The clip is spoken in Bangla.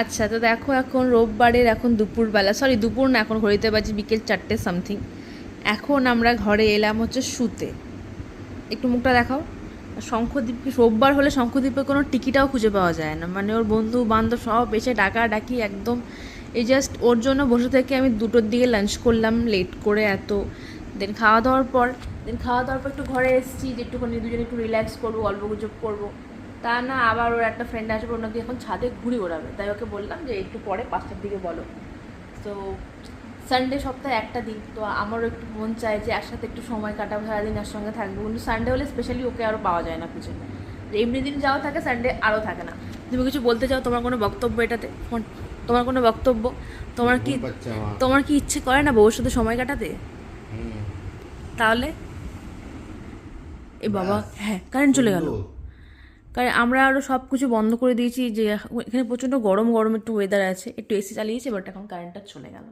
আচ্ছা, তো দেখো এখন রোববারের এখন দুপুরবেলা, সরি দুপুর না, এখন ঘড়িতে বাজে বিকেল 4টে সামথিং। এখন আমরা ঘরে এলাম হচ্ছে শুতে। একটু মুখটা দেখাও। শঙ্খদ্বীপ, রোববার হলে শঙ্খদ্বীপে কোনো টিকিটাও খুঁজে পাওয়া যায় না, মানে ওর বন্ধু বান্ধব সব এসে ডাকি একদম। এই জাস্ট ওর জন্য বসে থেকে আমি 2টোর দিকে লাঞ্চ করলাম লেট করে এত। দেন খাওয়া দাওয়ার পর একটু ঘরে এসেছি যে একটুখানি দুজনে একটু রিল্যাক্স করবো, গল্প গুজব করবো। তা না, আবার ওর একটা ফ্রেন্ড আসবে, ওর নাকি এখন ছাদে ঘুড়ি ওড়াবে, তাই ওকে বললাম যে একটু পরে 5টার দিকে বলো। তো সানডে সপ্তাহে একটা দিন, তো আমারও একটু মন চায় যে একসাথে একটু সময় কাটাবো, সারাদিন এর সঙ্গে থাকবো, কিন্তু সানডে হলে স্পেশালি ওকে আরও পাওয়া যায় না খুঁজে। এমনি দিন যাও থাকে, সানডে আরও থাকে না। তুমি কিছু বলতে চাও? তোমার কোনো বক্তব্য এটাতে? তোমার কোনো বক্তব্য? তোমার কি তোমার কি ইচ্ছে করে না বউর সাথে সময় কাটাতে? তাহলে এ বাবা, হ্যাঁ কারেন্ট চলে গেল। কারণ আমরা আরও সব কিছু বন্ধ করে দিয়েছি, যে এখানে প্রচণ্ড গরম গরম একটু ওয়েদার আছে, একটু এসি চালিয়েছি, বাট এখন কারেন্টটা চলে গেল।